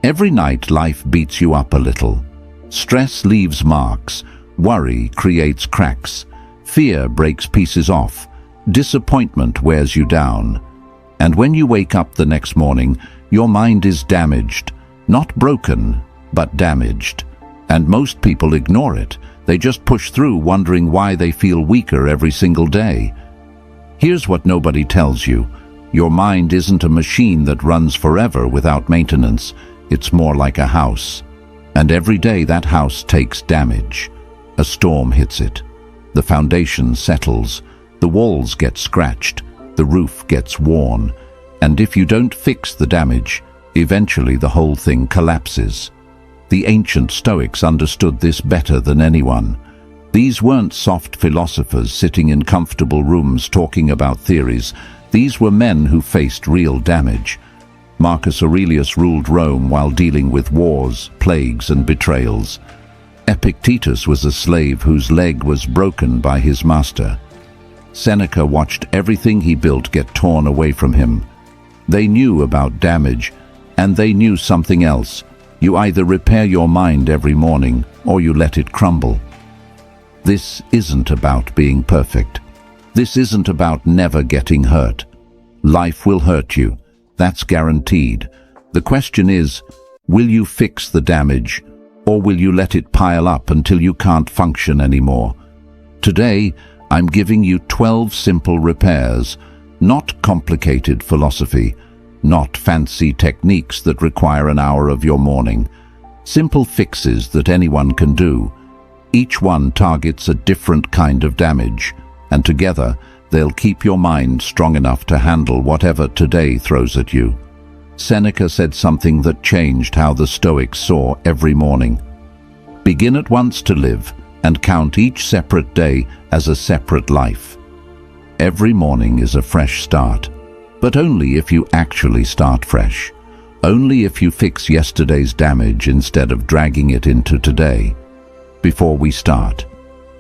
Every night life beats you up a little. Stress leaves marks, worry creates cracks, fear breaks pieces off, disappointment wears you down. And when you wake up the next morning, your mind is damaged, not broken, but damaged. And most people ignore it. They just push through, wondering why they feel weaker every single day. Here's what nobody tells you. Your mind isn't a machine that runs forever without maintenance. It's more like a house. And every day that house takes damage. A storm hits it. The foundation settles. The walls get scratched. The roof gets worn. And if you don't fix the damage, eventually the whole thing collapses. The ancient Stoics understood this better than anyone. These weren't soft philosophers sitting in comfortable rooms talking about theories. These were men who faced real damage. Marcus Aurelius ruled Rome while dealing with wars, plagues, and betrayals. Epictetus was a slave whose leg was broken by his master. Seneca watched everything he built get torn away from him. They knew about damage, and they knew something else. You either repair your mind every morning, or you let it crumble. This isn't about being perfect. This isn't about never getting hurt. Life will hurt you. That's guaranteed. The question is, will you fix the damage, or will you let it pile up until you can't function anymore? Today, I'm giving you 12 simple repairs, not complicated philosophy, not fancy techniques that require an hour of your morning. Simple fixes that anyone can do. Each one targets a different kind of damage, and together, they'll keep your mind strong enough to handle whatever today throws at you. Seneca said something that changed how the Stoics saw every morning. Begin at once to live, and count each separate day as a separate life. Every morning is a fresh start, but only if you actually start fresh. Only if you fix yesterday's damage instead of dragging it into today. Before we start,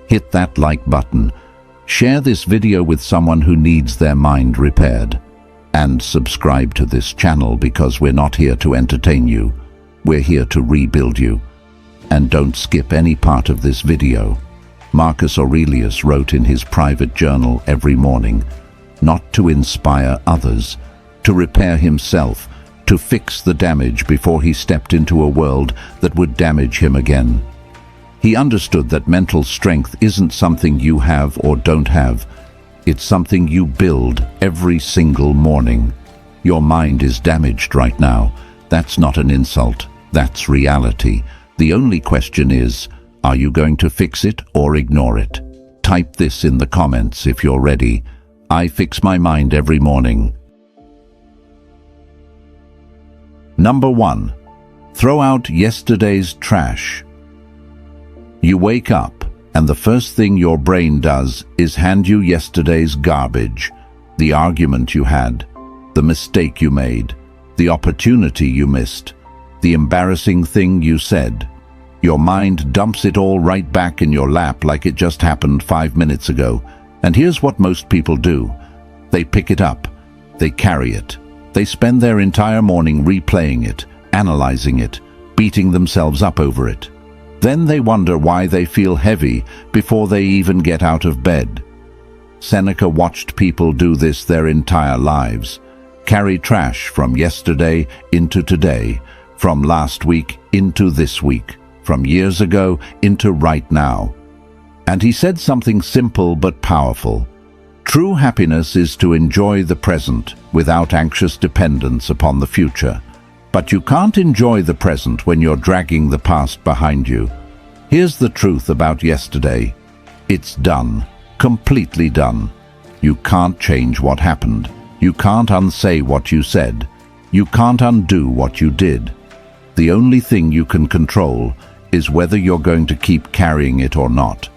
hit that like button. Share this video with someone who needs their mind repaired. And subscribe to this channel, because we're not here to entertain you. We're here to rebuild you. And don't skip any part of this video. Marcus Aurelius wrote in his private journal every morning, not to inspire others, to repair himself, to fix the damage before he stepped into a world that would damage him again. He understood that mental strength isn't something you have or don't have. It's something you build every single morning. Your mind is damaged right now. That's not an insult. That's reality. The only question is, are you going to fix it or ignore it? Type this in the comments if you're ready. I fix my mind every morning. Number 1. Throw out yesterday's trash. You wake up, and the first thing your brain does is hand you yesterday's garbage. The argument you had, the mistake you made, the opportunity you missed, the embarrassing thing you said. Your mind dumps it all right back in your lap like it just happened 5 minutes ago. And here's what most people do. They pick it up. They carry it. They spend their entire morning replaying it, analyzing it, beating themselves up over it. Then they wonder why they feel heavy before they even get out of bed. Seneca watched people do this their entire lives. Carry trash from yesterday into today, from last week into this week, from years ago into right now. And he said something simple but powerful. True happiness is to enjoy the present without anxious dependence upon the future. But you can't enjoy the present when you're dragging the past behind you. Here's the truth about yesterday. It's done. Completely done. You can't change what happened. You can't unsay what you said. You can't undo what you did. The only thing you can control is whether you're going to keep carrying it or not.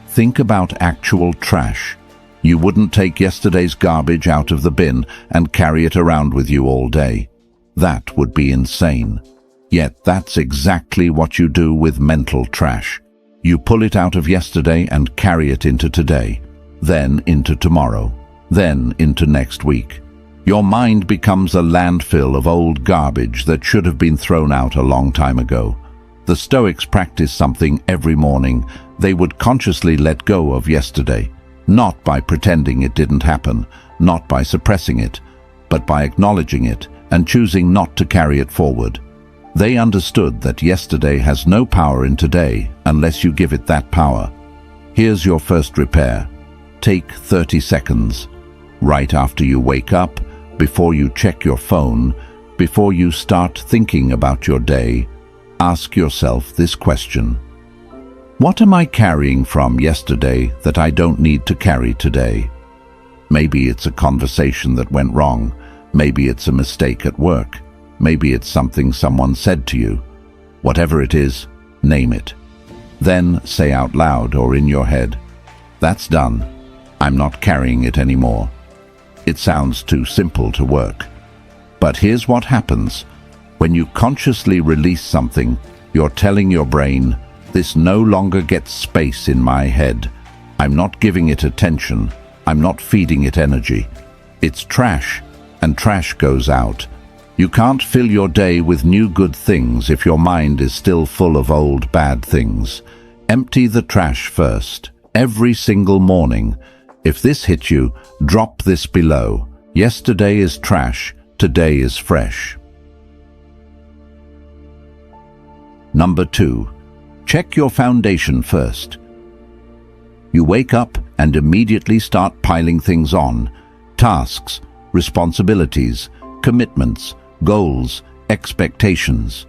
Think about actual trash. You wouldn't take yesterday's garbage out of the bin and carry it around with you all day. That would be insane. Yet that's exactly what you do with mental trash. You pull it out of yesterday and carry it into today, then into tomorrow, then into next week. Your mind becomes a landfill of old garbage that should have been thrown out a long time ago. The Stoics practiced something every morning. They would consciously let go of yesterday, not by pretending it didn't happen, not by suppressing it, but by acknowledging it and choosing not to carry it forward. They understood that yesterday has no power in today unless you give it that power. Here's your first repair. Take 30 seconds. Right after you wake up, before you check your phone, before you start thinking about your day, ask yourself this question. What am I carrying from yesterday that I don't need to carry today? Maybe it's a conversation that went wrong. Maybe it's a mistake at work. Maybe it's something someone said to you. Whatever it is, name it. Then say out loud or in your head, "That's done. I'm not carrying it anymore." It sounds too simple to work. But here's what happens. When you consciously release something, you're telling your brain, "This no longer gets space in my head. I'm not giving it attention. I'm not feeding it energy. It's trash, and trash goes out." You can't fill your day with new good things if your mind is still full of old bad things. Empty the trash first, every single morning. If this hit you, drop this below. Yesterday is trash, today is fresh. Number 2. Check your foundation first. You wake up and immediately start piling things on. Tasks, responsibilities, commitments, goals, expectations.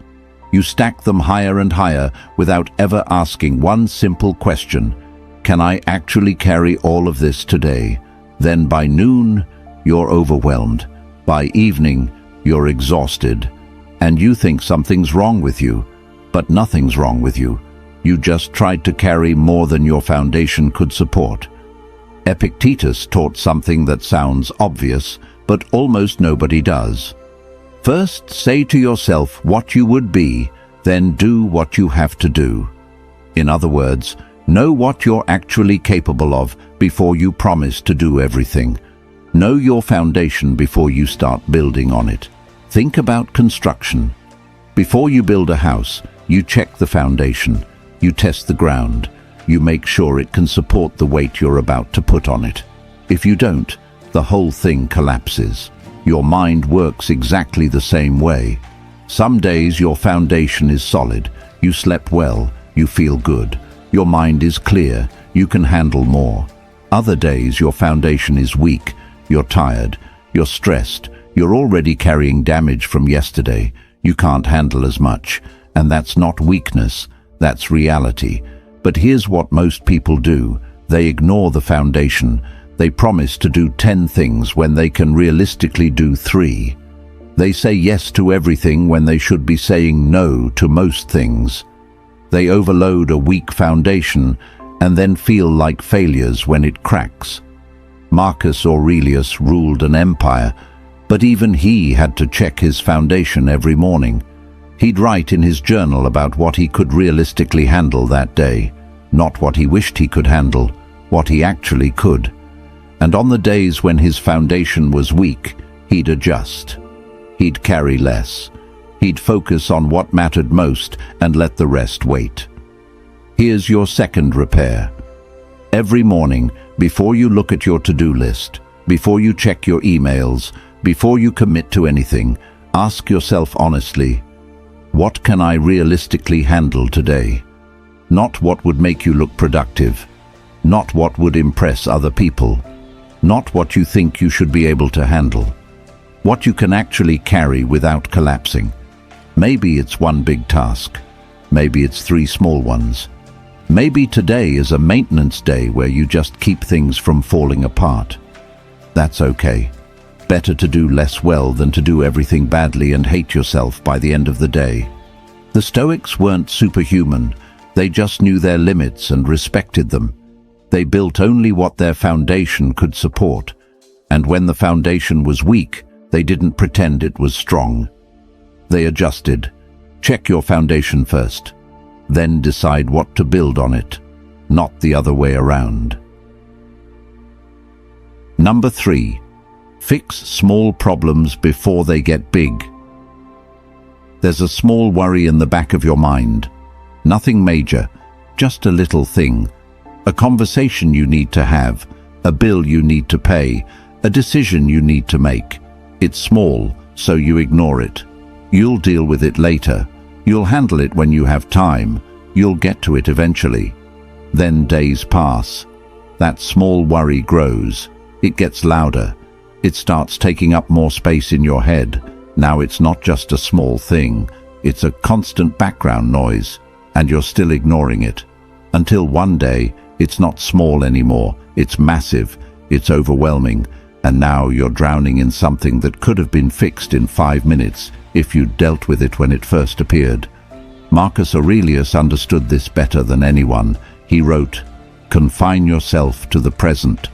You stack them higher and higher without ever asking one simple question. Can I actually carry all of this today? Then by noon, you're overwhelmed. By evening, you're exhausted. And you think something's wrong with you. But nothing's wrong with you. You just tried to carry more than your foundation could support. Epictetus taught something that sounds obvious, but almost nobody does. First, say to yourself what you would be, then do what you have to do. In other words, know what you're actually capable of before you promise to do everything. Know your foundation before you start building on it. Think about construction. Before you build a house, you check the foundation. You test the ground. You make sure it can support the weight you're about to put on it. If you don't, the whole thing collapses. Your mind works exactly the same way. Some days your foundation is solid. You slept well. You feel good. Your mind is clear. You can handle more. Other days your foundation is weak. You're tired. You're stressed. You're already carrying damage from yesterday. You can't handle as much. And that's not weakness. That's reality. But here's what most people do. They ignore the foundation. They promise to do 10 things when they can realistically do 3. They say yes to everything when they should be saying no to most things. They overload a weak foundation and then feel like failures when it cracks. Marcus Aurelius ruled an empire, but even he had to check his foundation every morning. He'd write in his journal about what he could realistically handle that day, not what he wished he could handle, what he actually could. And on the days when his foundation was weak, he'd adjust. He'd carry less. He'd focus on what mattered most and let the rest wait. Here's your second repair. Every morning, before you look at your to-do list, before you check your emails, before you commit to anything, ask yourself honestly, what can I realistically handle today? Not what would make you look productive, not what would impress other people, not what you think you should be able to handle. What you can actually carry without collapsing. Maybe it's one big task. Maybe it's 3 small ones. Maybe today is a maintenance day where you just keep things from falling apart. That's okay. Better to do less well than to do everything badly and hate yourself by the end of the day. The Stoics weren't superhuman. They just knew their limits and respected them. They built only what their foundation could support. And when the foundation was weak, they didn't pretend it was strong. They adjusted. Check your foundation first. Then decide what to build on it, not the other way around. Number 3. Fix small problems before they get big. There's a small worry in the back of your mind. Nothing major, just a little thing. A conversation you need to have, a bill you need to pay, a decision you need to make. It's small, so you ignore it. You'll deal with it later. You'll handle it when you have time. You'll get to it eventually. Then days pass. That small worry grows. It gets louder. It starts taking up more space in your head. Now it's not just a small thing. It's a constant background noise, and you're still ignoring it. Until one day, it's not small anymore. It's massive. It's overwhelming. And now you're drowning in something that could have been fixed in 5 minutes if you'd dealt with it when it first appeared. Marcus Aurelius understood this better than anyone. He wrote, "Confine yourself to the present,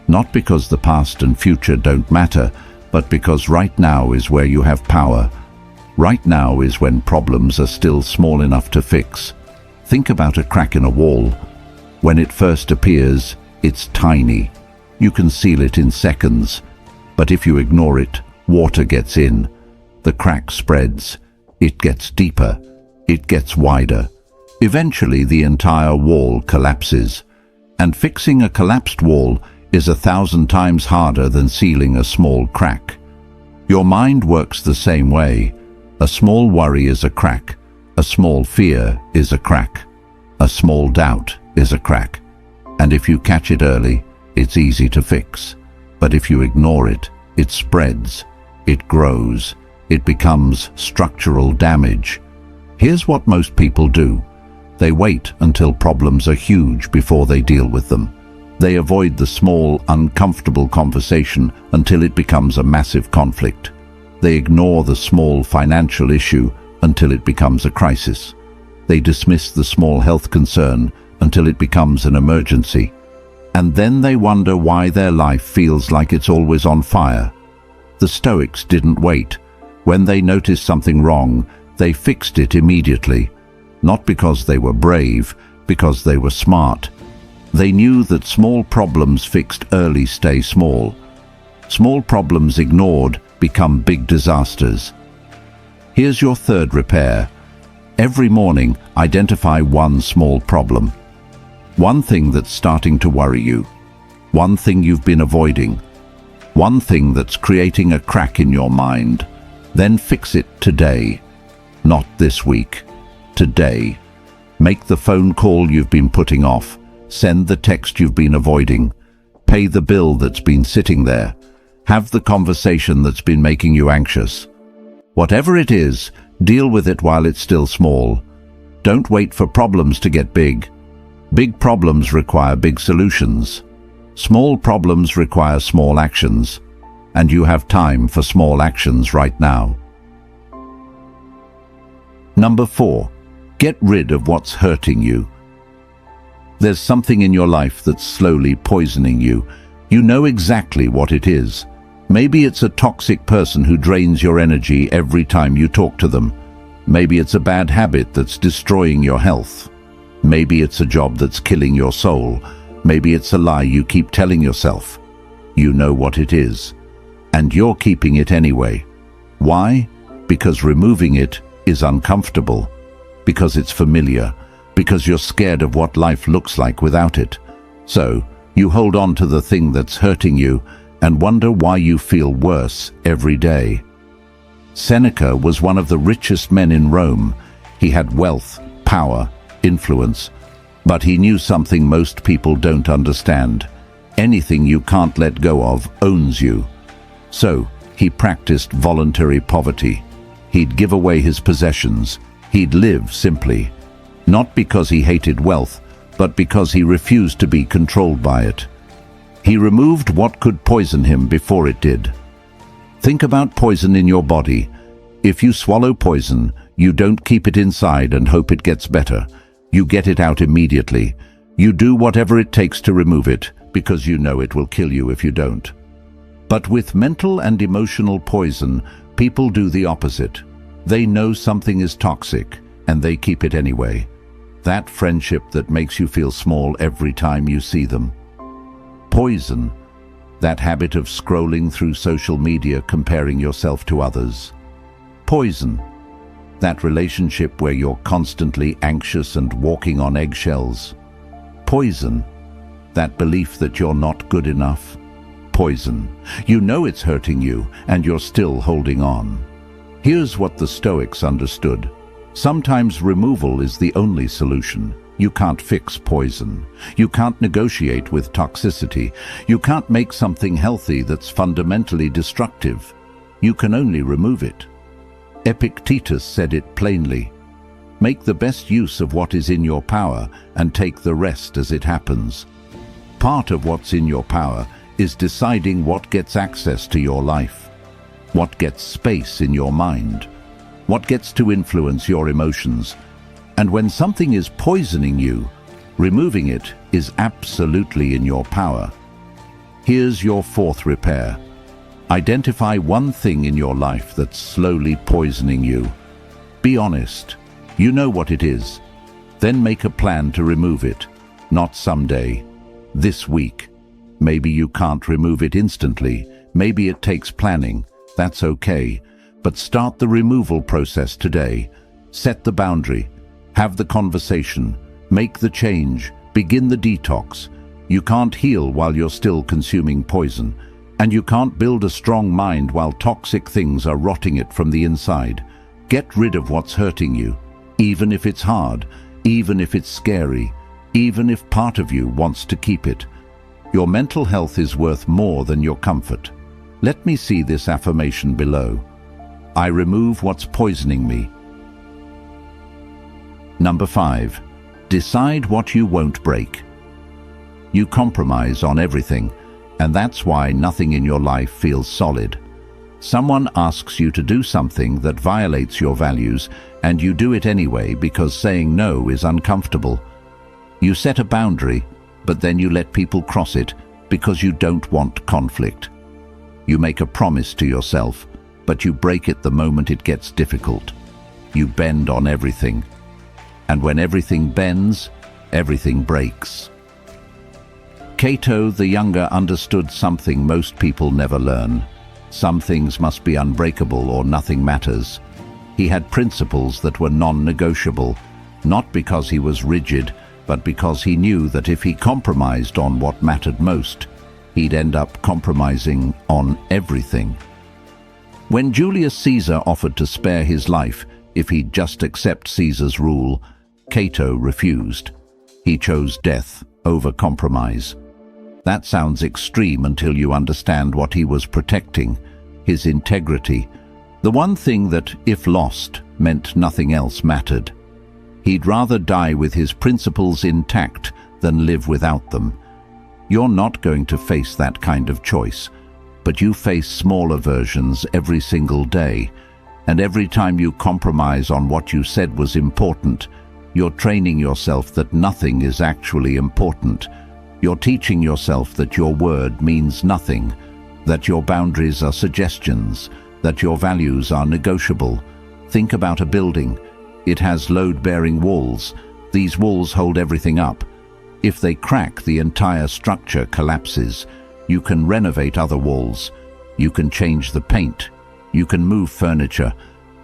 not because the past and future don't matter, but because right now is where you have power. Right now is when problems are still small enough to fix." Think about a crack in a wall. When it first appears, it's tiny. You can seal it in seconds. But if you ignore it, water gets in. The crack spreads. It gets deeper. It gets wider. Eventually, the entire wall collapses. And fixing a collapsed wall is 1,000 times harder than sealing a small crack. Your mind works the same way. A small worry is a crack. A small fear is a crack. A small doubt is a crack. And if you catch it early, it's easy to fix. But if you ignore it, it spreads. It grows. It becomes structural damage. Here's what most people do. They wait until problems are huge before they deal with them. They avoid the small, uncomfortable conversation until it becomes a massive conflict. They ignore the small financial issue until it becomes a crisis. They dismiss the small health concern until it becomes an emergency. And then they wonder why their life feels like it's always on fire. The Stoics didn't wait. When they noticed something wrong, they fixed it immediately. Not because they were brave, because they were smart. They knew that small problems fixed early stay small. Small problems ignored become big disasters. Here's your third repair. Every morning, identify one small problem. One thing that's starting to worry you. One thing you've been avoiding. One thing that's creating a crack in your mind. Then fix it today. Not this week. Today. Make the phone call you've been putting off. Send the text you've been avoiding. Pay the bill that's been sitting there. Have the conversation that's been making you anxious. Whatever it is, deal with it while it's still small. Don't wait for problems to get big. Big problems require big solutions. Small problems require small actions. And you have time for small actions right now. Number 4. Get rid of what's hurting you. There's something in your life that's slowly poisoning you. You know exactly what it is. Maybe it's a toxic person who drains your energy every time you talk to them. Maybe it's a bad habit that's destroying your health. Maybe it's a job that's killing your soul. Maybe it's a lie you keep telling yourself. You know what it is. And you're keeping it anyway. Why? Because removing it is uncomfortable. Because it's familiar. Because you're scared of what life looks like without it. So, you hold on to the thing that's hurting you and wonder why you feel worse every day. Seneca was one of the richest men in Rome. He had wealth, power, influence, but he knew something most people don't understand. Anything you can't let go of owns you. So, he practiced voluntary poverty. He'd give away his possessions. He'd live simply. Not because he hated wealth, but because he refused to be controlled by it. He removed what could poison him before it did. Think about poison in your body. If you swallow poison, you don't keep it inside and hope it gets better. You get it out immediately. You do whatever it takes to remove it, because you know it will kill you if you don't. But with mental and emotional poison, people do the opposite. They know something is toxic, and they keep it anyway. That friendship that makes you feel small every time you see them. Poison. That habit of scrolling through social media, comparing yourself to others. Poison. That relationship where you're constantly anxious and walking on eggshells. Poison. That belief that you're not good enough. Poison. You know it's hurting you, and you're still holding on. Here's what the Stoics understood. Sometimes removal is the only solution. You can't fix poison. You can't negotiate with toxicity. You can't make something healthy that's fundamentally destructive. You can only remove it. Epictetus said it plainly. Make the best use of what is in your power and take the rest as it happens. Part of what's in your power is deciding what gets access to your life, what gets space in your mind, what gets to influence your emotions. And when something is poisoning you, removing it is absolutely in your power. Here's your fourth repair. Identify one thing in your life that's slowly poisoning you. Be honest. You know what it is. Then make a plan to remove it. Not someday. This week. Maybe you can't remove it instantly. Maybe it takes planning. That's okay. But start the removal process today. Set the boundary. Have the conversation. Make the change. Begin the detox. You can't heal while you're still consuming poison. And you can't build a strong mind while toxic things are rotting it from the inside. Get rid of what's hurting you, even if it's hard, even if it's scary, even if part of you wants to keep it. Your mental health is worth more than your comfort. Let me see this affirmation below. I remove what's poisoning me. Number 5. Decide what you won't break. You compromise on everything, and that's why nothing in your life feels solid. Someone asks you to do something that violates your values, and you do it anyway because saying no is uncomfortable. You set a boundary, but then you let people cross it because you don't want conflict. You make a promise to yourself, but you break it the moment it gets difficult. You bend on everything. And when everything bends, everything breaks. Cato the Younger understood something most people never learn. Some things must be unbreakable or nothing matters. He had principles that were non-negotiable, not because he was rigid, but because he knew that if he compromised on what mattered most, he'd end up compromising on everything. When Julius Caesar offered to spare his life if he'd just accept Caesar's rule, Cato refused. He chose death over compromise. That sounds extreme until you understand what he was protecting: his integrity, the one thing that, if lost, meant nothing else mattered. He'd rather die with his principles intact than live without them. You're not going to face that kind of choice, but you face smaller versions every single day, and every time you compromise on what you said was important, you're training yourself that nothing is actually important. You're teaching yourself that your word means nothing, that your boundaries are suggestions, that your values are negotiable. Think about a building. It has load-bearing walls. These walls hold everything up. If they crack, the entire structure collapses. You can renovate other walls. You can change the paint. You can move furniture.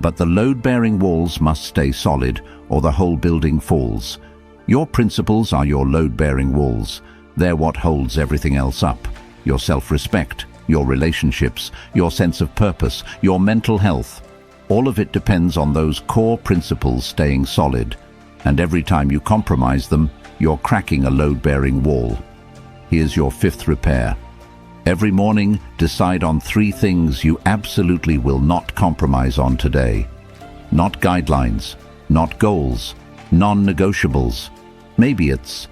But the load-bearing walls must stay solid, or the whole building falls. Your principles are your load-bearing walls. They're what holds everything else up. Your self-respect, your relationships, your sense of purpose, your mental health. All of it depends on those core principles staying solid. And every time you compromise them, you're cracking a load-bearing wall. Here's your 5th repair. Every morning, decide on 3 things you absolutely will not compromise on today. Not guidelines, not goals, non-negotiables. Maybe it's,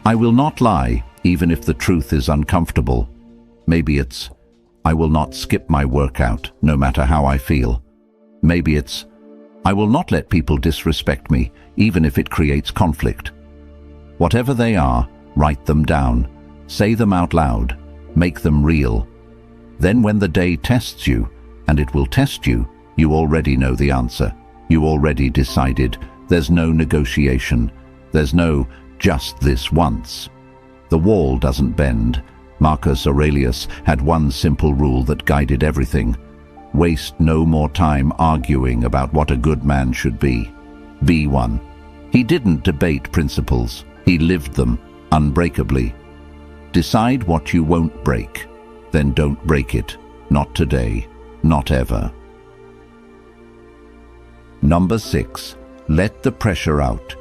I will not lie, even if the truth is uncomfortable. Maybe it's, I will not skip my workout, no matter how I feel. Maybe it's, I will not let people disrespect me, even if it creates conflict. Whatever they are, write them down. Say them out loud. Make them real. Then when the day tests you, and it will test you, you already know the answer. You already decided. There's no negotiation. There's no just this once. The wall doesn't bend. Marcus Aurelius had one simple rule that guided everything. Waste no more time arguing about what a good man should be. Be one. He didn't debate principles, he lived them unbreakably. Decide what you won't break, then don't break it. Not today, not ever. Number 6. Let the pressure out.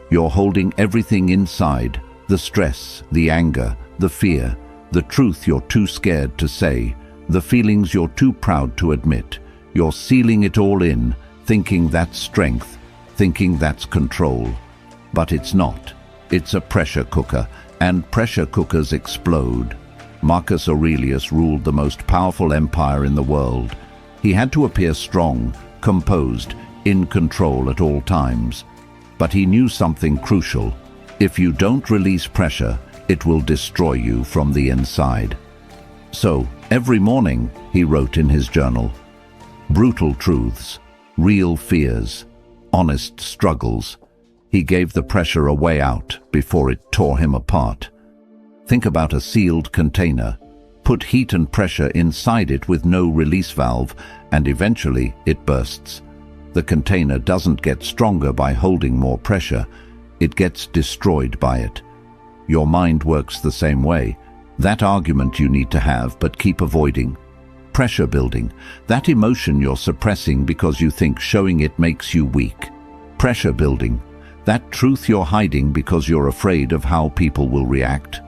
You're holding everything inside, the stress, the anger, the fear, the truth you're too scared to say, the feelings you're too proud to admit. You're sealing it all in, thinking that's strength, thinking that's control. But it's not. It's a pressure cooker, and pressure cookers explode. Marcus Aurelius ruled the most powerful empire in the world. He had to appear strong, composed, in control at all times. But he knew something crucial. If you don't release pressure, it will destroy you from the inside. So, every morning, he wrote in his journal, brutal truths, real fears, honest struggles. He gave the pressure a way out before it tore him apart. Think about a sealed container. Put heat and pressure inside it with no release valve, and eventually it bursts. The container doesn't get stronger by holding more pressure. It gets destroyed by it. Your mind works the same way. That argument you need to have but keep avoiding. Pressure building. That emotion you're suppressing because you think showing it makes you weak. Pressure building. That truth you're hiding because you're afraid of how people will react.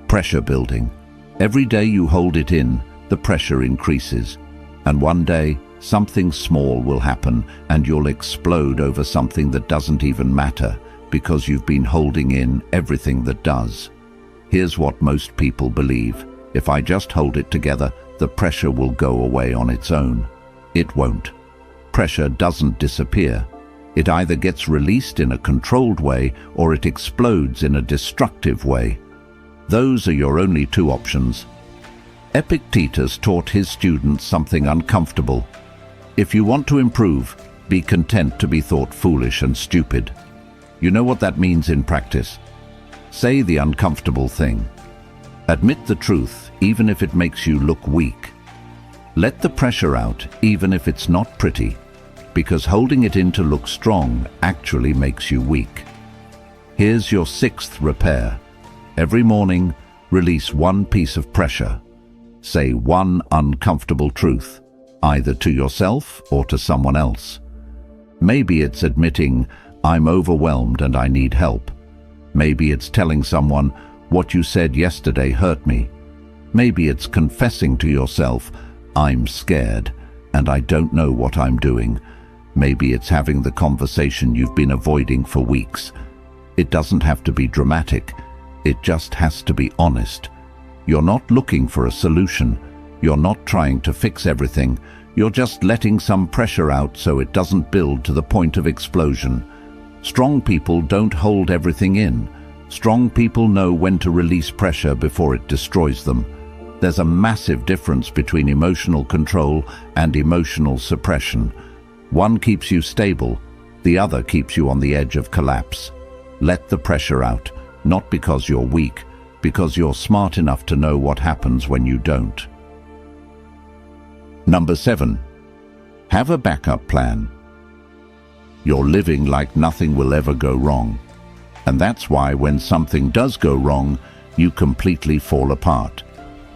Pressure building. Every day you hold it in, the pressure increases. And one day, something small will happen and you'll explode over something that doesn't even matter because you've been holding in everything that does. Here's what most people believe. If I just hold it together, the pressure will go away on its own. It won't. Pressure doesn't disappear. It either gets released in a controlled way or it explodes in a destructive way. Those are your only two options. Epictetus taught his students something uncomfortable. If you want to improve, be content to be thought foolish and stupid. You know what that means in practice? Say the uncomfortable thing. Admit the truth, even if it makes you look weak. Let the pressure out, even if it's not pretty, because holding it in to look strong actually makes you weak. Here's your 6th repair. Every morning, release one piece of pressure. Say one uncomfortable truth, either to yourself or to someone else. Maybe it's admitting, I'm overwhelmed and I need help. Maybe it's telling someone, what you said yesterday hurt me. Maybe it's confessing to yourself, I'm scared and I don't know what I'm doing. Maybe it's having the conversation you've been avoiding for weeks. It doesn't have to be dramatic. It just has to be honest. You're not looking for a solution. You're not trying to fix everything. You're just letting some pressure out so it doesn't build to the point of explosion. Strong people don't hold everything in. Strong people know when to release pressure before it destroys them. There's a massive difference between emotional control and emotional suppression. One keeps you stable, the other keeps you on the edge of collapse. Let the pressure out, not because you're weak, because you're smart enough to know what happens when you don't. Number 7. Have a backup plan. You're living like nothing will ever go wrong. And that's why when something does go wrong, you completely fall apart.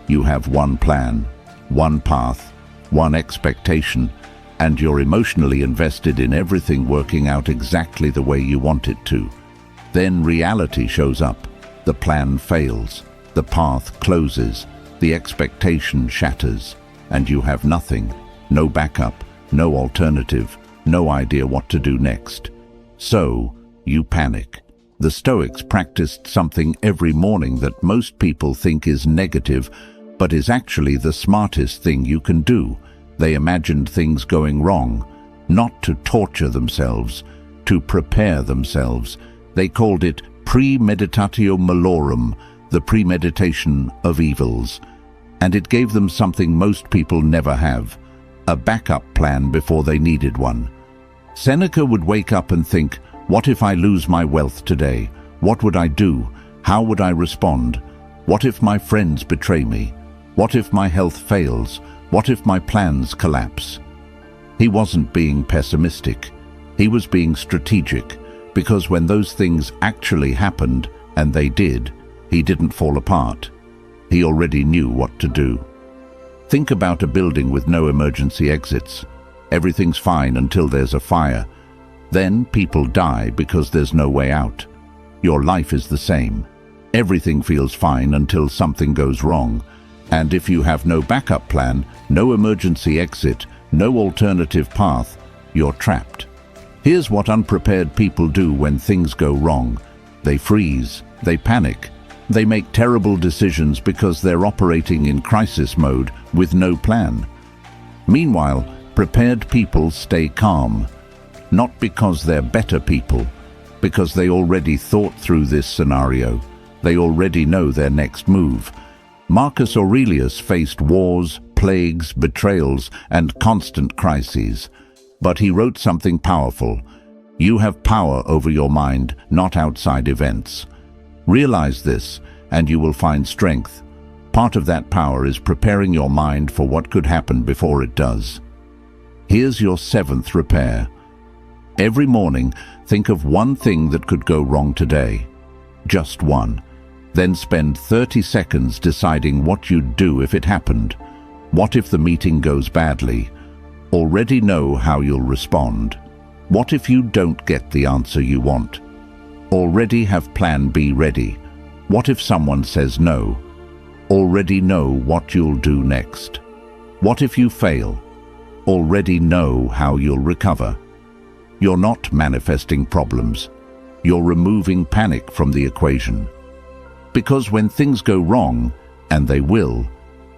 You have one plan, one path, one expectation, and you're emotionally invested in everything working out exactly the way you want it to. Then reality shows up. The plan fails, the path closes, the expectation shatters, and you have nothing, no backup, no alternative, no idea what to do next. So, you panic. The Stoics practiced something every morning that most people think is negative, but is actually the smartest thing you can do. They imagined things going wrong, not to torture themselves, to prepare themselves. They called it premeditatio malorum, the premeditation of evils. And it gave them something most people never have, a backup plan before they needed one. Seneca would wake up and think, what if I lose my wealth today? What would I do? How would I respond? What if my friends betray me? What if my health fails? What if my plans collapse? He wasn't being pessimistic. He was being strategic, because when those things actually happened, and they did, he didn't fall apart. He already knew what to do. Think about a building with no emergency exits. Everything's fine until there's a fire. Then people die because there's no way out. Your life is the same. Everything feels fine until something goes wrong. And if you have no backup plan, no emergency exit, no alternative path, you're trapped. Here's what unprepared people do when things go wrong. They freeze, they panic, they make terrible decisions because they're operating in crisis mode with no plan. Meanwhile, prepared people stay calm, not because they're better people, because they already thought through this scenario. They already know their next move. Marcus Aurelius faced wars, plagues, betrayals, and constant crises. But he wrote something powerful. You have power over your mind, not outside events. Realize this, and you will find strength. Part of that power is preparing your mind for what could happen before it does. Here's your 7th repair. Every morning, think of one thing that could go wrong today. Just one. Then spend 30 seconds deciding what you'd do if it happened. What if the meeting goes badly? Already know how you'll respond. What if you don't get the answer you want? Already have plan B ready. What if someone says no? Already know what you'll do next. What if you fail? Already know how you'll recover. You're not manifesting problems. You're removing panic from the equation. Because when things go wrong, and they will,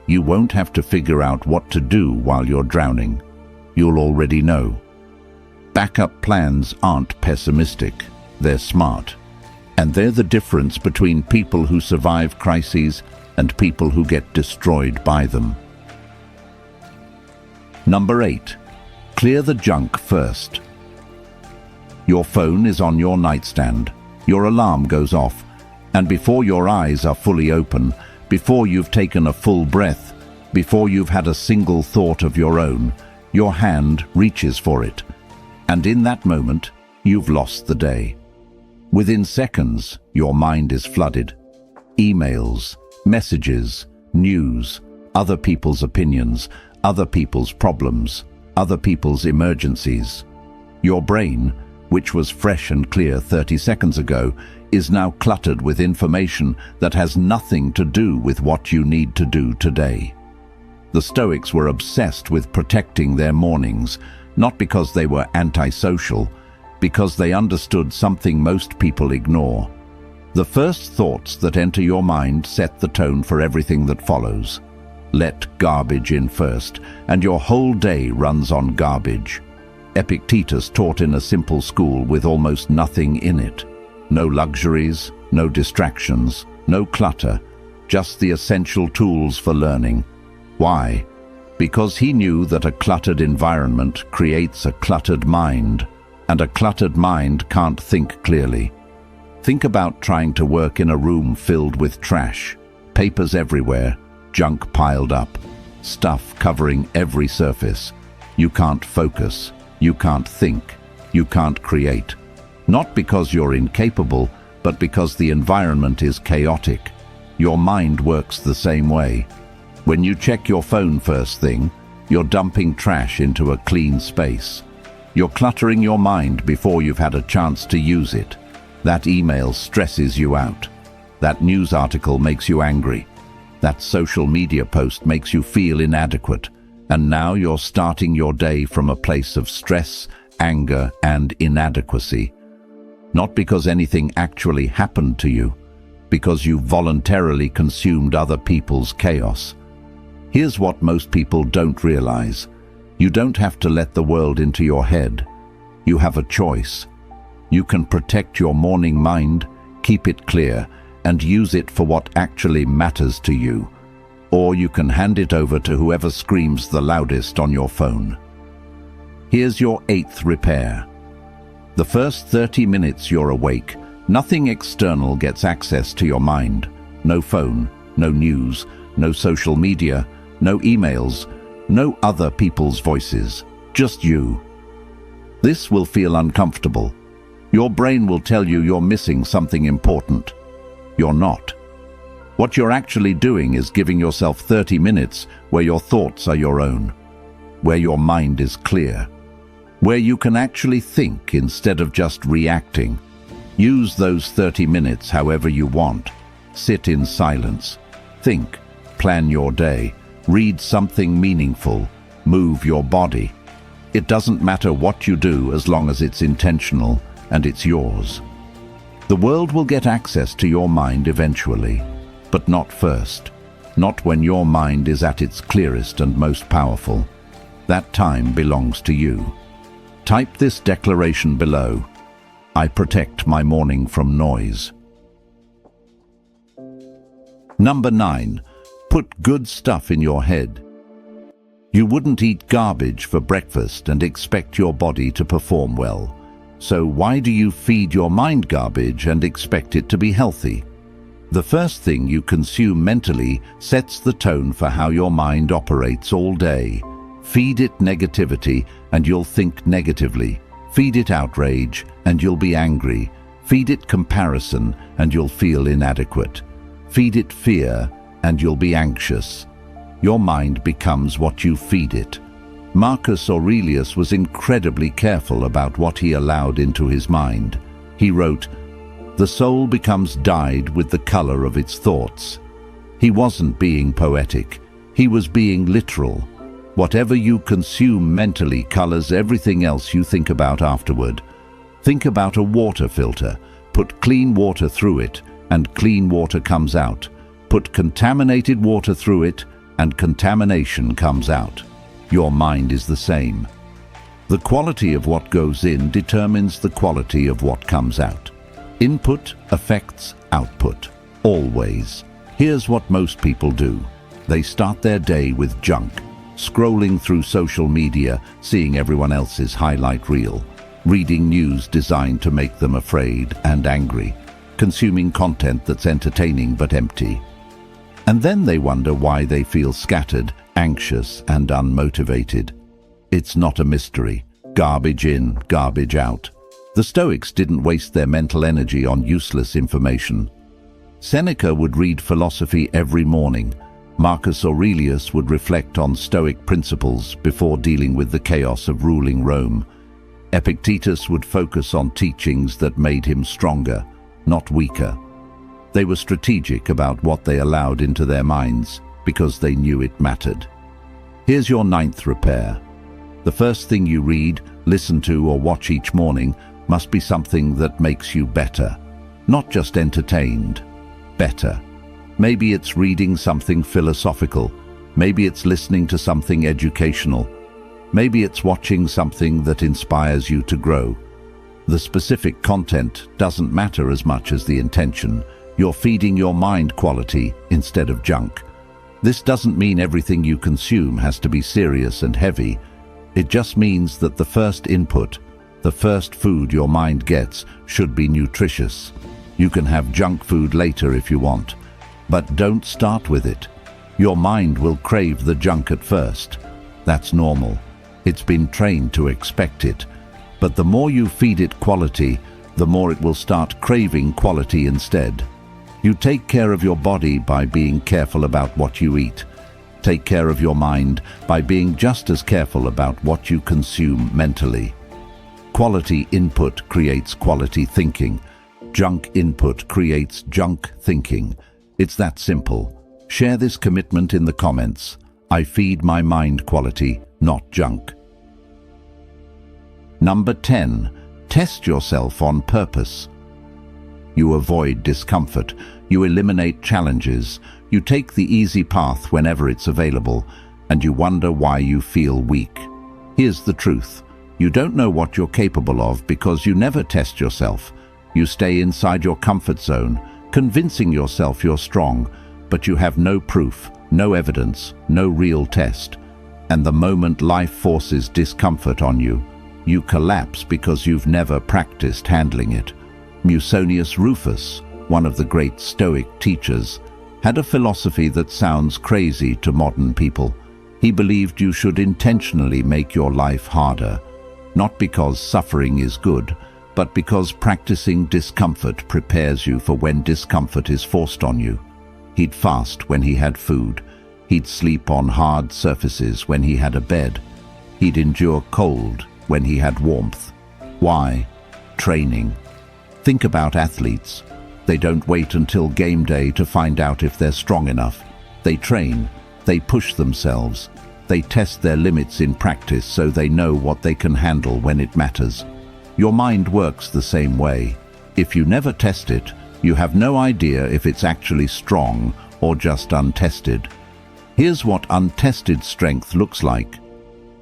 you won't have to figure out what to do while you're drowning. You'll already know. Backup plans aren't pessimistic, they're smart. And they're the difference between people who survive crises and people who get destroyed by them. Number 8. Clear the junk first. Your phone is on your nightstand. Your alarm goes off. And before your eyes are fully open, before you've taken a full breath, before you've had a single thought of your own, your hand reaches for it. And in that moment, you've lost the day. Within seconds, your mind is flooded. Emails, messages, news, other people's opinions, other people's problems, other people's emergencies. Your brain, which was fresh and clear 30 seconds ago, is now cluttered with information that has nothing to do with what you need to do today. The Stoics were obsessed with protecting their mornings, not because they were antisocial, because they understood something most people ignore. The first thoughts that enter your mind set the tone for everything that follows. Let garbage in first, and your whole day runs on garbage. Epictetus taught in a simple school with almost nothing in it. No luxuries, no distractions, no clutter, just the essential tools for learning. Why? Because he knew that a cluttered environment creates a cluttered mind, and a cluttered mind can't think clearly. Think about trying to work in a room filled with trash, papers everywhere, junk piled up, stuff covering every surface. You can't focus, you can't think, you can't create. Not because you're incapable, but because the environment is chaotic. Your mind works the same way. When you check your phone first thing, you're dumping trash into a clean space. You're cluttering your mind before you've had a chance to use it. That email stresses you out. That news article makes you angry. That social media post makes you feel inadequate. And now you're starting your day from a place of stress, anger, and inadequacy. Not because anything actually happened to you, because you voluntarily consumed other people's chaos. Here's what most people don't realize. You don't have to let the world into your head. You have a choice. You can protect your morning mind, keep it clear, and use it for what actually matters to you. Or you can hand it over to whoever screams the loudest on your phone. Here's your 8th repair. The first 30 minutes you're awake, nothing external gets access to your mind. No phone, no news, no social media, no emails, no other people's voices, just you. This will feel uncomfortable. Your brain will tell you you're missing something important. You're not. What you're actually doing is giving yourself 30 minutes where your thoughts are your own, where your mind is clear, where you can actually think instead of just reacting. Use those 30 minutes however you want. Sit in silence. Think. Plan your day. Read something meaningful. Move your body. It doesn't matter what you do as long as it's intentional and it's yours. The world will get access to your mind eventually, but not first. Not when your mind is at its clearest and most powerful. That time belongs to you. Type this declaration below. I protect my morning from noise. Number 9. Put good stuff in your head. You wouldn't eat garbage for breakfast and expect your body to perform well. So why do you feed your mind garbage and expect it to be healthy? The first thing you consume mentally sets the tone for how your mind operates all day. Feed it negativity and you'll think negatively. Feed it outrage and you'll be angry. Feed it comparison and you'll feel inadequate. Feed it fear and you'll be anxious. Your mind becomes what you feed it. Marcus Aurelius was incredibly careful about what he allowed into his mind. He wrote, "The soul becomes dyed with the color of its thoughts." He wasn't being poetic. He was being literal. Whatever you consume mentally colors everything else you think about afterward. Think about a water filter. Put clean water through it, and clean water comes out. Put contaminated water through it, and contamination comes out. Your mind is the same. The quality of what goes in determines the quality of what comes out. Input affects output, always. Here's what most people do. They start their day with junk, scrolling through social media, seeing everyone else's highlight reel, reading news designed to make them afraid and angry, consuming content that's entertaining but empty. And then they wonder why they feel scattered, anxious, and unmotivated. It's not a mystery. Garbage in, garbage out. The Stoics didn't waste their mental energy on useless information. Seneca would read philosophy every morning. Marcus Aurelius would reflect on Stoic principles before dealing with the chaos of ruling Rome. Epictetus would focus on teachings that made him stronger, not weaker. They were strategic about what they allowed into their minds because they knew it mattered. Here's your 9th repair. The first thing you read, listen to, or watch each morning must be something that makes you better. Not just entertained, better. Maybe it's reading something philosophical. Maybe it's listening to something educational. Maybe it's watching something that inspires you to grow. The specific content doesn't matter as much as the intention. You're feeding your mind quality instead of junk. This doesn't mean everything you consume has to be serious and heavy. It just means that the first input, the first food your mind gets, should be nutritious. You can have junk food later if you want, but don't start with it. Your mind will crave the junk at first. That's normal. It's been trained to expect it. But the more you feed it quality, the more it will start craving quality instead. You take care of your body by being careful about what you eat. Take care of your mind by being just as careful about what you consume mentally. Quality input creates quality thinking. Junk input creates junk thinking. It's that simple. Share this commitment in the comments. I feed my mind quality, not junk. Number 10. Test yourself on purpose. You avoid discomfort. You eliminate challenges. You take the easy path whenever it's available, and you wonder why you feel weak. Here's the truth. You don't know what you're capable of because you never test yourself. You stay inside your comfort zone, convincing yourself you're strong, but you have no proof, no evidence, no real test. And the moment life forces discomfort on you, you collapse because you've never practiced handling it. Musonius Rufus, one of the great Stoic teachers, had a philosophy that sounds crazy to modern people. He believed you should intentionally make your life harder, not because suffering is good, but because practicing discomfort prepares you for when discomfort is forced on you. He'd fast when he had food. He'd sleep on hard surfaces when he had a bed. He'd endure cold when he had warmth. Why? Training. Think about athletes. They don't wait until game day to find out if they're strong enough. They train. They push themselves. They test their limits in practice so they know what they can handle when it matters. Your mind works the same way. If you never test it, you have no idea if it's actually strong or just untested. Here's what untested strength looks like.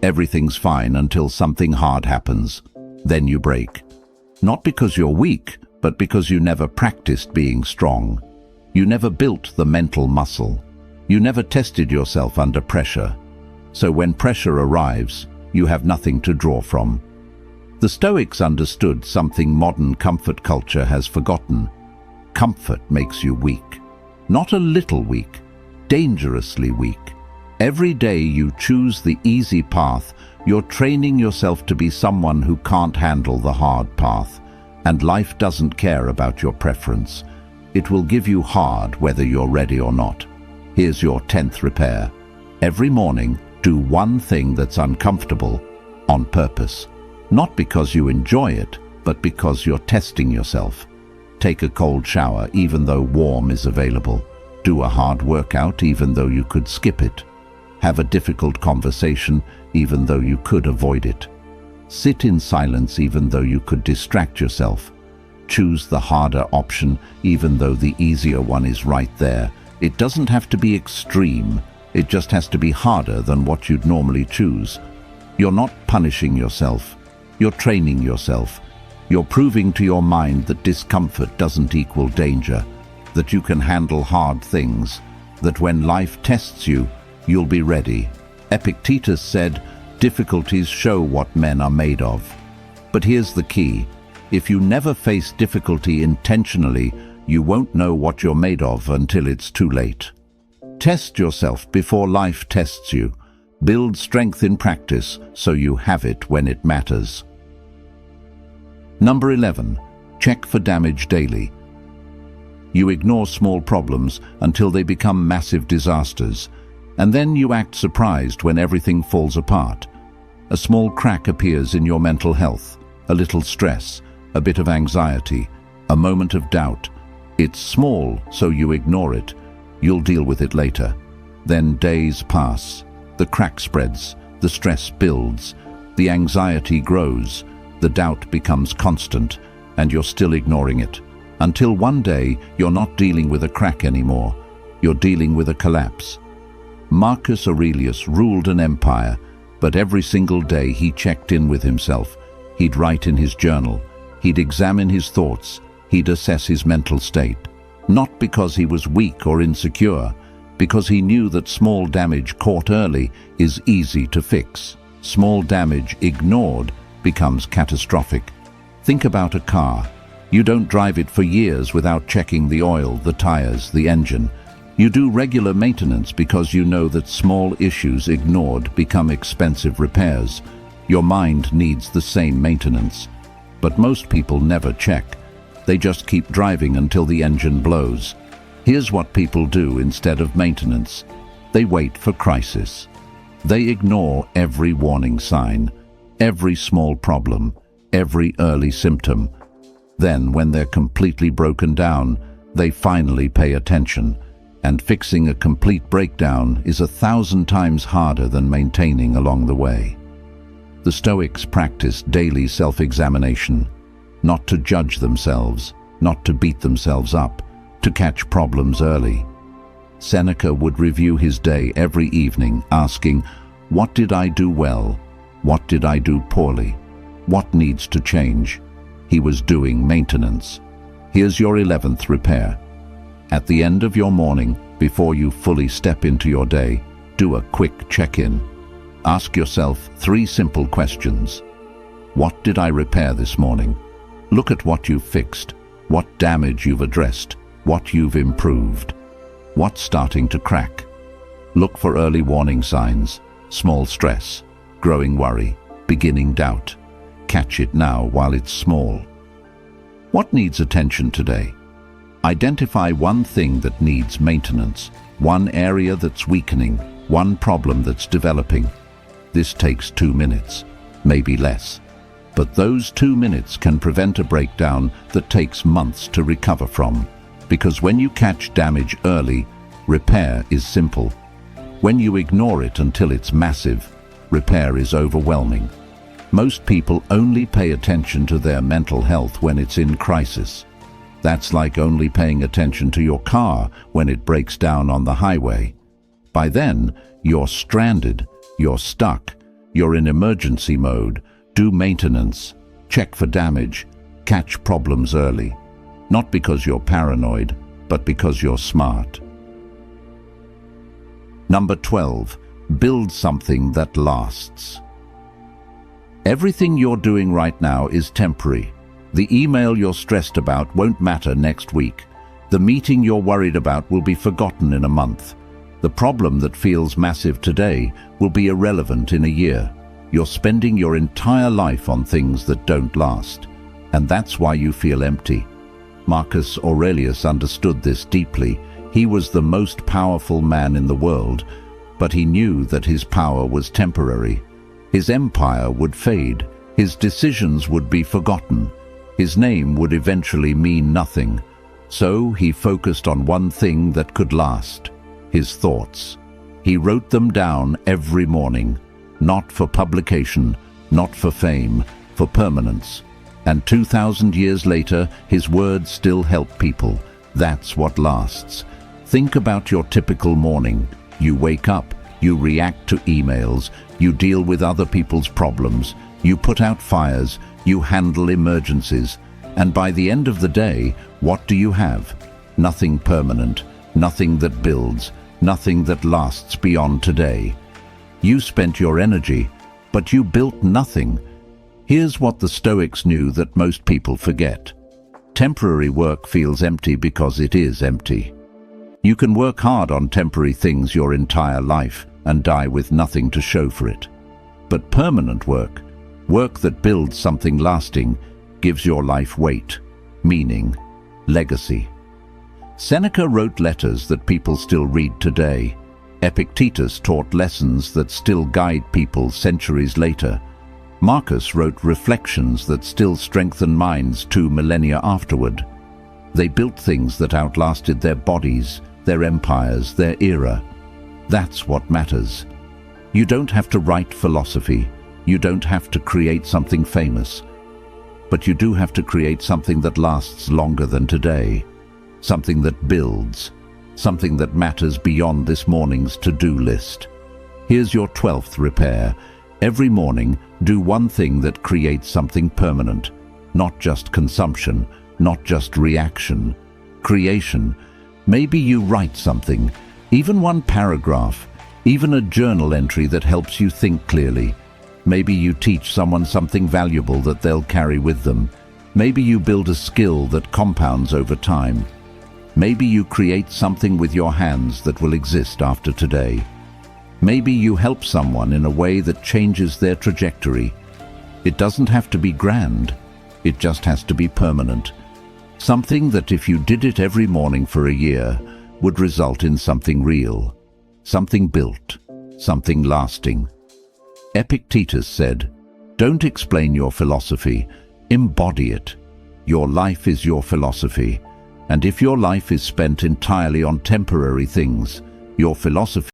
Everything's fine until something hard happens. Then you break. Not because you're weak, but because you never practiced being strong. You never built the mental muscle. You never tested yourself under pressure. So when pressure arrives, you have nothing to draw from. The Stoics understood something modern comfort culture has forgotten. Comfort makes you weak. Not a little weak, dangerously weak. Every day you choose the easy path, you're training yourself to be someone who can't handle the hard path. And life doesn't care about your preference. It will give you hard whether you're ready or not. Here's your 10th repair. Every morning, do one thing that's uncomfortable on purpose. Not because you enjoy it, but because you're testing yourself. Take a cold shower even though warm is available. Do a hard workout even though you could skip it. Have a difficult conversation even though you could avoid it. Sit in silence even though you could distract yourself. Choose the harder option even though the easier one is right there. It doesn't have to be extreme. It just has to be harder than what you'd normally choose. You're not punishing yourself. You're training yourself. You're proving to your mind that discomfort doesn't equal danger, that you can handle hard things, that when life tests you, you'll be ready. Epictetus said, "Difficulties show what men are made of." But here's the key. If you never face difficulty intentionally, you won't know what you're made of until it's too late. Test yourself before life tests you. Build strength in practice so you have it when it matters. Number 11. Check for damage daily. You ignore small problems until they become massive disasters, and then you act surprised when everything falls apart. A small crack appears in your mental health, a little stress, a bit of anxiety, a moment of doubt. It's small, so you ignore it. You'll deal with it later. Then days pass. The crack spreads, the stress builds, the anxiety grows, the doubt becomes constant, and you're still ignoring it. Until one day, you're not dealing with a crack anymore. You're dealing with a collapse. Marcus Aurelius ruled an empire, but every single day he checked in with himself. He'd write in his journal. He'd examine his thoughts. He'd assess his mental state. Not because he was weak or insecure, because he knew that small damage caught early is easy to fix. Small damage ignored becomes catastrophic. Think about a car. You don't drive it for years without checking the oil, the tires, the engine. You do regular maintenance because you know that small issues ignored become expensive repairs. Your mind needs the same maintenance. But most people never check. They just keep driving until the engine blows. Here's what people do instead of maintenance. They wait for crisis. They ignore every warning sign, every small problem, every early symptom. Then, when they're completely broken down, they finally pay attention. And fixing a complete breakdown is 1,000 times harder than maintaining along the way. The Stoics practiced daily self-examination, not to judge themselves, not to beat themselves up, to catch problems early. Seneca would review his day every evening, asking, "What did I do well? What did I do poorly? What needs to change?" He was doing maintenance. Here's your 11th repair. At the end of your morning, before you fully step into your day, do a quick check-in. Ask yourself 3 simple questions. What did I repair this morning? Look at what you've fixed, what damage you've addressed, what you've improved. What's starting to crack? Look for early warning signs: small stress, growing worry, beginning doubt. Catch it now while it's small. What needs attention today? Identify one thing that needs maintenance, one area that's weakening, one problem that's developing. This takes 2 minutes, maybe less. But those 2 minutes can prevent a breakdown that takes months to recover from. Because when you catch damage early, repair is simple. When you ignore it until it's massive, repair is overwhelming. Most people only pay attention to their mental health when it's in crisis. That's like only paying attention to your car when it breaks down on the highway. By then, you're stranded, you're stuck, you're in emergency mode. Do maintenance, check for damage, catch problems early. Not because you're paranoid, but because you're smart. Number 12, build something that lasts. Everything you're doing right now is temporary. The email you're stressed about won't matter next week. The meeting you're worried about will be forgotten in a month. The problem that feels massive today will be irrelevant in a year. You're spending your entire life on things that don't last. And that's why you feel empty. Marcus Aurelius understood this deeply. He was the most powerful man in the world, but he knew that his power was temporary. His empire would fade. His decisions would be forgotten. His name would eventually mean nothing. So he focused on one thing that could last: his thoughts. He wrote them down every morning, not for publication, not for fame, for permanence. And 2,000 years later, his words still help people. That's what lasts. Think about your typical morning. You wake up, you react to emails, you deal with other people's problems, you put out fires, you handle emergencies. And by the end of the day, what do you have? Nothing permanent, nothing that builds, nothing that lasts beyond today. You spent your energy, but you built nothing. Here's what the Stoics knew that most people forget. Temporary work feels empty because it is empty. You can work hard on temporary things your entire life and die with nothing to show for it. But permanent work, work that builds something lasting, gives your life weight, meaning, legacy. Seneca wrote letters that people still read today. Epictetus taught lessons that still guide people centuries later. Marcus wrote reflections that still strengthen minds 2 millennia afterward. They built things that outlasted their bodies, their empires, their era. That's what matters. You don't have to write philosophy. You don't have to create something famous. But you do have to create something that lasts longer than today. Something that builds. Something that matters beyond this morning's to-do list. Here's your 12th repair. Every morning, do one thing that creates something permanent. Not just consumption, not just reaction. Creation. Maybe you write something, even one paragraph, even a journal entry that helps you think clearly. Maybe you teach someone something valuable that they'll carry with them. Maybe you build a skill that compounds over time. Maybe you create something with your hands that will exist after today. Maybe you help someone in a way that changes their trajectory. It doesn't have to be grand. It just has to be permanent. Something that if you did it every morning for a year, would result in something real. Something built. Something lasting. Epictetus said, "Don't explain your philosophy, embody it. Your life is your philosophy. And if your life is spent entirely on temporary things, your philosophy